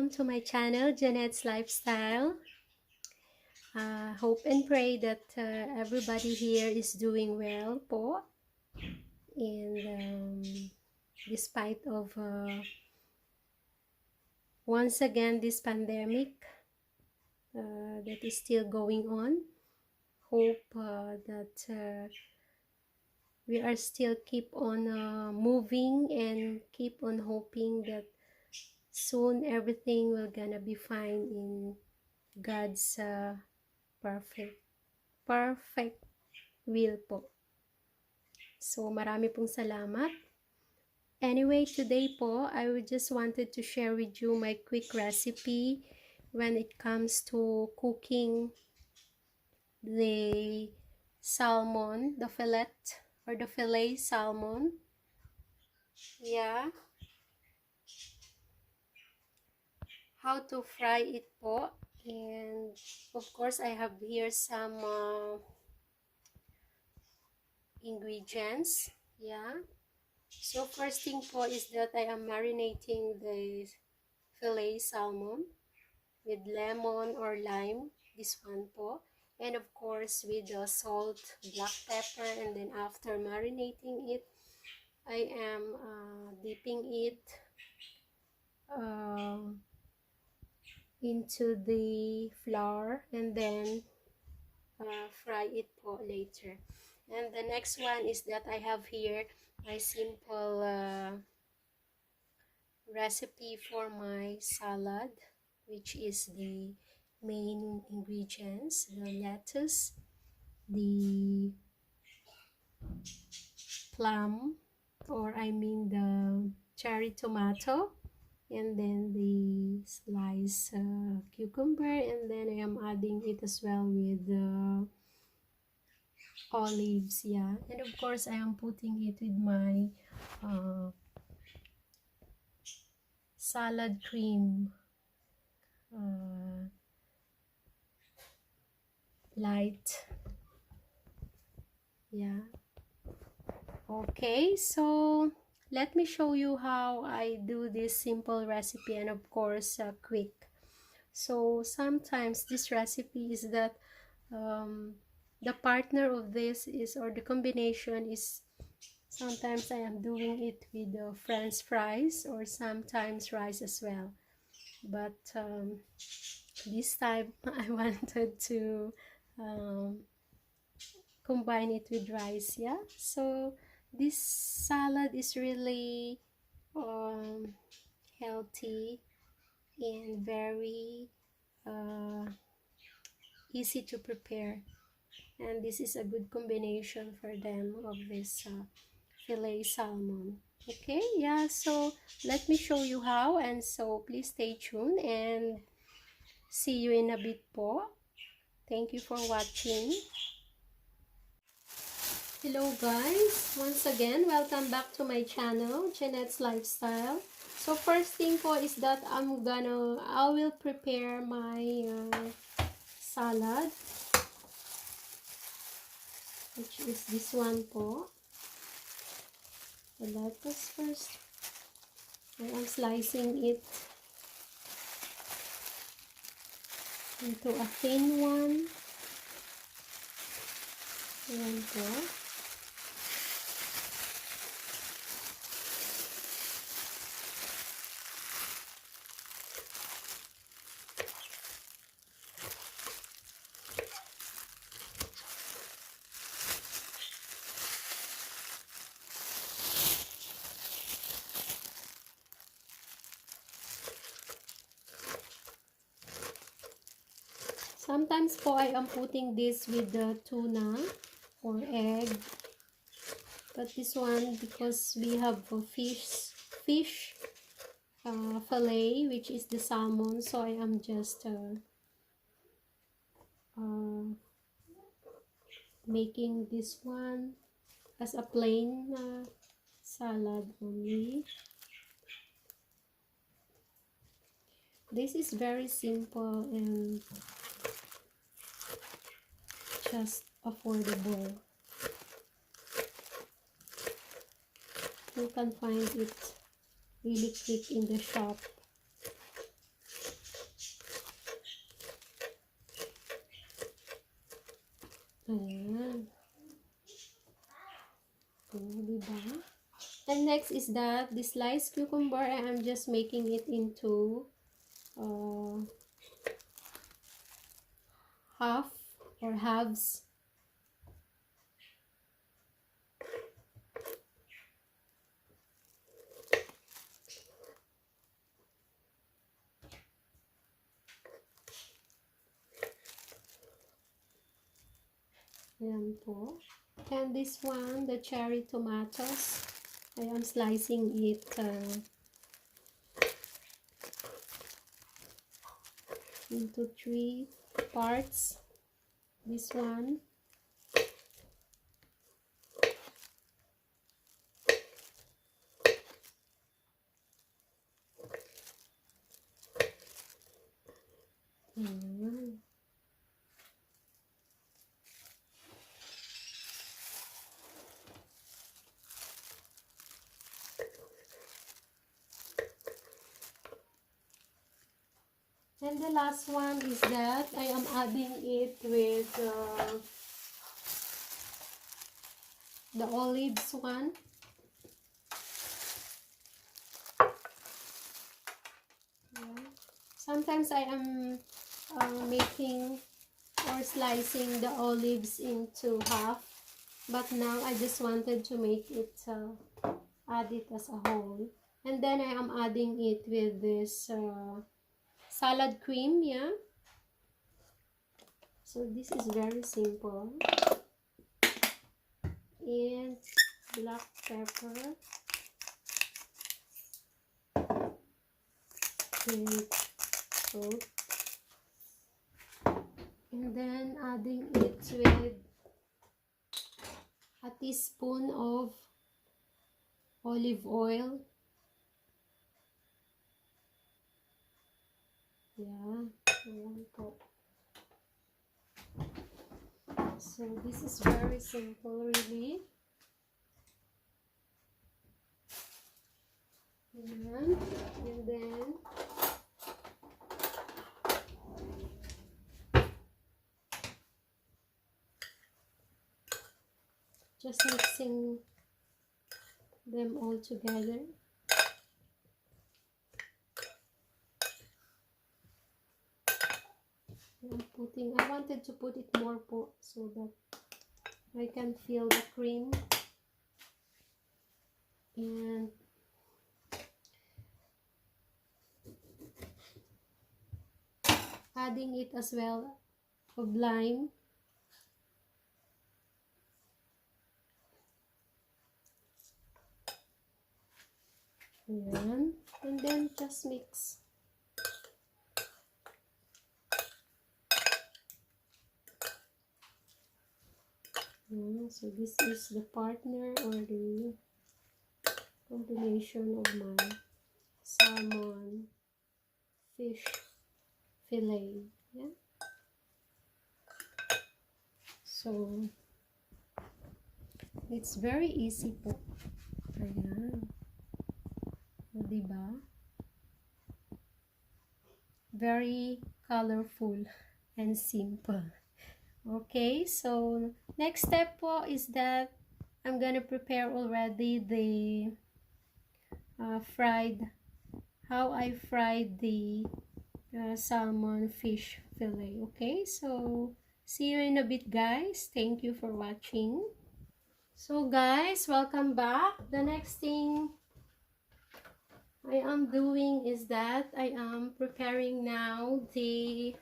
welcome to my channel, Jeanette's Lifestyle. Hope and pray that everybody here is doing well po. And despite of once again this pandemic that is still going on, hope that we are still keep on moving and keep on hoping that soon everything will gonna be fine in God's perfect will po. So marami pong salamat. Anyway, today po, I just wanted to share with you my quick recipe when it comes to cooking the salmon, the fillet or the fillet salmon. Yeah. How to fry it po. And of course, I have here some ingredients. Yeah. So first thing po is that I am marinating the fillet salmon with lemon or lime, this one po, and of course with the salt, black pepper, and then after marinating it, I am dipping it into the flour and then fry it po later. And the next one is that I have here my simple recipe for my salad, which is the main ingredients: the lettuce, the plum, or I mean the cherry tomato, and then the sliced cucumber, and then I am adding it as well with olives. Yeah, and of course I am putting it with my salad cream, light. Yeah. Okay, so let me show you how I do this simple recipe, and of course quick. So sometimes this recipe is that the partner of this is, or the combination is, sometimes I am doing it with French fries or sometimes rice as well. But this time I wanted to combine it with rice. Yeah, so this salad is really healthy and very easy to prepare, and this is a good combination for them of this filet salmon. Okay, yeah, so let me show you how, and so please stay tuned and see you in a bit po. Thank you for watching. Hello guys, once again welcome back to my channel, Jeanette's Lifestyle. So first thing po is that I will prepare my salad, which is this one po. The lettuce first. I am slicing it into a thin one. Ayan po. Sometimes po I am putting this with the tuna or egg, but this one, because we have a fish fillet, which is the salmon, so I am just making this one as a plain salad only. This is very simple and just affordable. You can find it really quick in the shop. Diba? And next is that the sliced cucumber, and I'm just making it into half or halves. Ayan po. And this one, the cherry tomatoes, I am slicing it into 3 parts. This one. Ayan. And the last one is that I am adding it with the olives one. Yeah. Sometimes I am making or slicing the olives into half, but now I just wanted to make it add it as a whole. And then I am adding it with this salad cream, yeah. So this is very simple. And black pepper and salt, and then adding it with a teaspoon of olive oil. Yeah, ayan po. So this is very simple, really. Ayan. And then just mixing them all together. I wanted to put it more po so that I can feel the cream. And adding it as well of lime. Ayan. And then just mix. So this is the partner or the combination of my salmon fish fillet. Yeah. So it's very easy po. Ayan. O, diba? Very colorful and simple. Okay, so next step po is that I'm gonna prepare already the how I fried the salmon fish fillet. Okay, so see you in a bit, guys. Thank you for watching. So guys, welcome back. The next thing I am doing is that I am preparing now the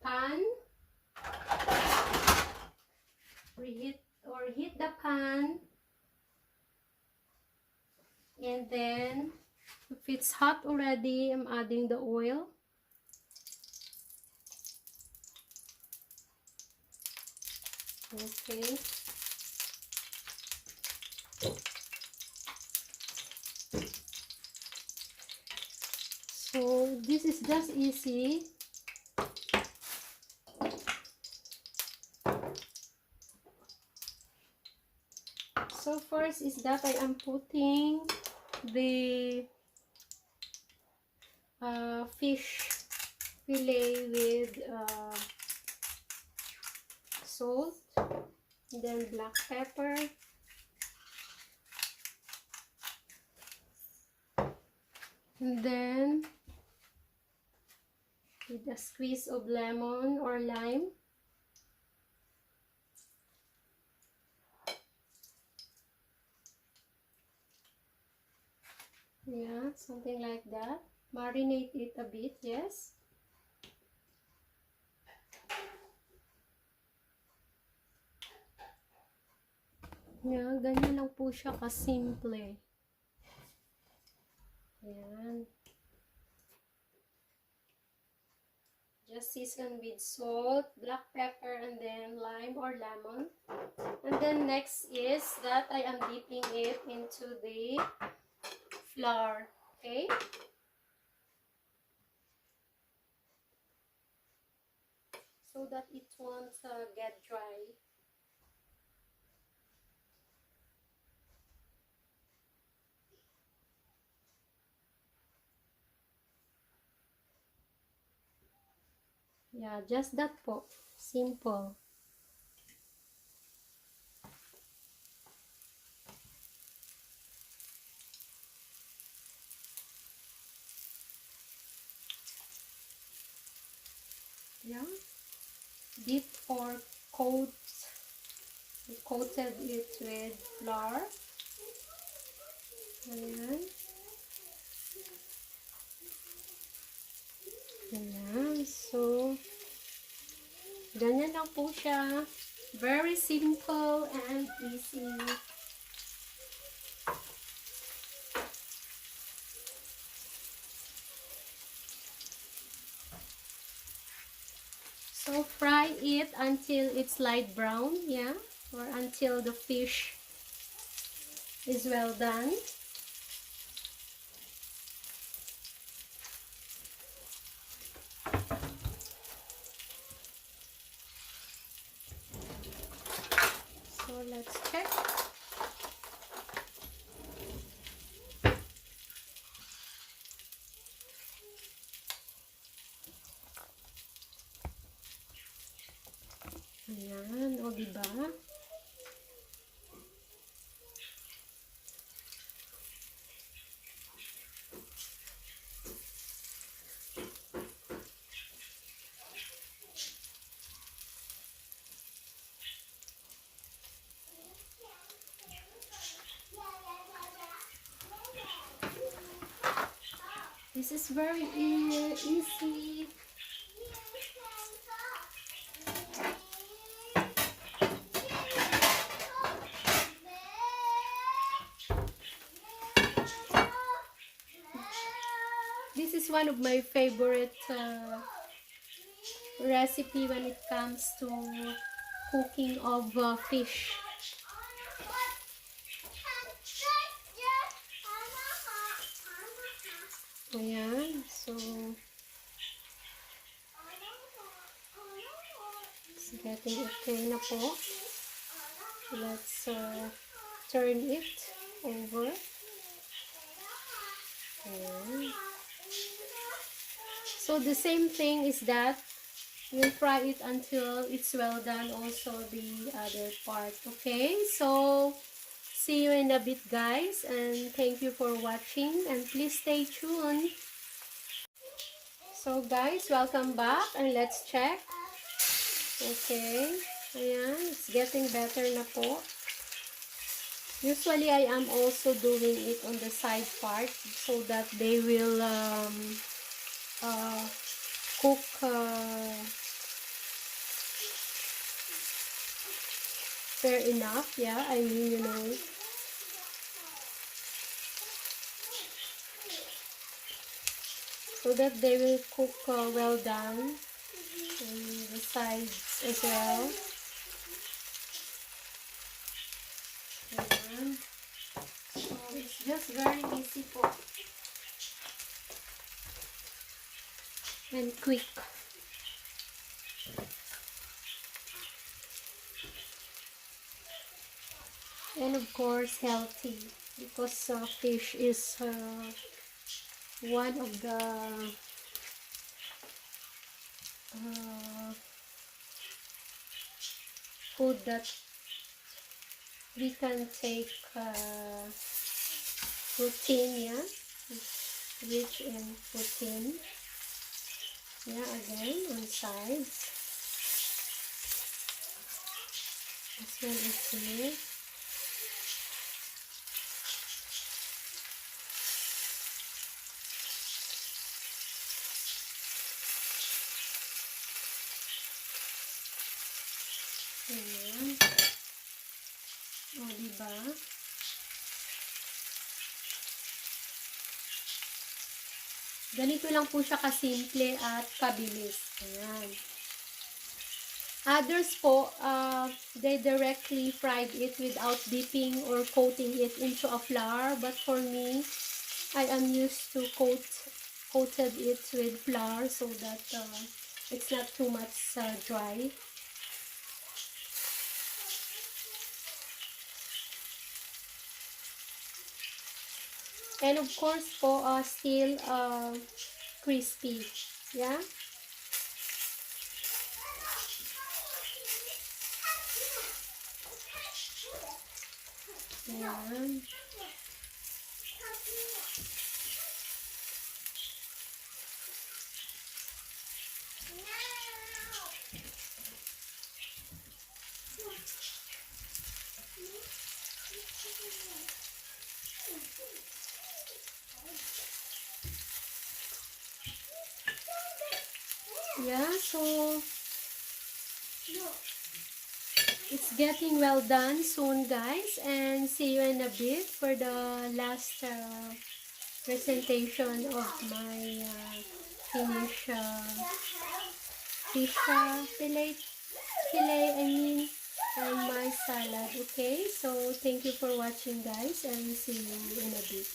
pan. Heat the pan, and then if it's hot already, I'm adding the oil. Okay. So this is just easy. So first is that I am putting the fish fillet with salt. then black pepper, and then with a squeeze of lemon or lime. Yeah, something like that. Marinate it a bit, yes. Yeah, ganyan lang po siya kasimple. Ayan. Just season with salt, black pepper, and then lime or lemon. And then next is that I am dipping it into the flour. Okay? So that it won't get dry. Yeah, just that po. Simple. Yeah. Dip or coated it with flour. Ayan. Ayan. So, ganyan lang po siya. Very simple and easy. So, fry it until it's light brown, yeah? Or until the fish is well done. So, let's check. Ayan, o diba? This is very easy. This is one of my favorite recipe when it comes to cooking of fish. Ayan, so it's getting okay na po. Let's turn it over. Ayan. So the same thing is that we'll fry it until it's well done also the other part. Okay, so see you in a bit, guys, and thank you for watching, and please stay tuned. So guys, welcome back, and let's check. Okay, ayan, it's getting better na po. Usually I am also doing it on the side part so that they will cook fair enough. Yeah, I mean, you know, so that they will cook well done on the sides as well. Ayan. So it's just very easy po and quick. And of course healthy, because fish is one of the food that we can take protein, yeah, rich in protein. Yeah, again on sides. This one is here. Ayan. O, diba? Ganito lang po siya kasimple at kabilis. Ayan. Others po, they directly fried it without dipping or coating it into a flour. But for me, I am used to coated it with flour so that it's not too much dry. And of course po, still crispy. Yeah? Ayan. Yeah, so it's getting well done soon, guys, and see you in a bit for the last presentation of my finished fish fillet, I mean, and my salad. Okay, so thank you for watching, guys, and see you in a bit.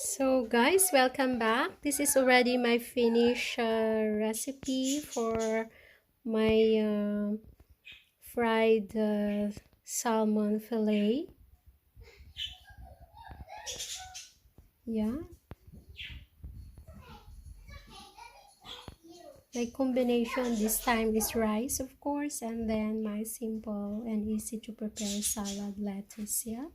So guys, welcome back. This is already my finished recipe for my fried salmon fillet. Yeah, my combination this time is rice, of course, and then my simple and easy to prepare salad lettuce, yeah,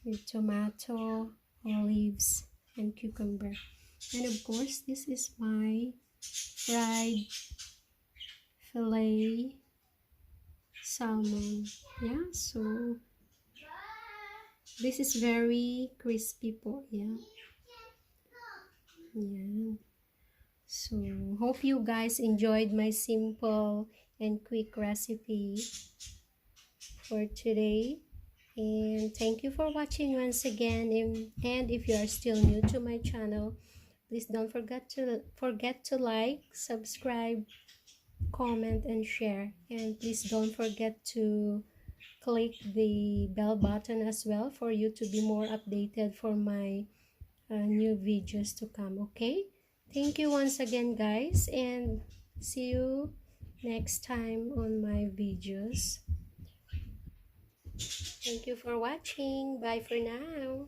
with tomato, olives, and cucumber. And of course, this is my fried fillet salmon. Yeah, so this is very crispy po. Yeah. Yeah. So, hope you guys enjoyed my simple and quick recipe for today. And thank you for watching once again. And if you are still new to my channel, please don't forget to like, subscribe, comment, and share. And please don't forget to click the bell button as well for you to be more updated for my new videos to come. Okay, thank you once again, guys, and see you next time on my videos. Thank you for watching. Bye for now.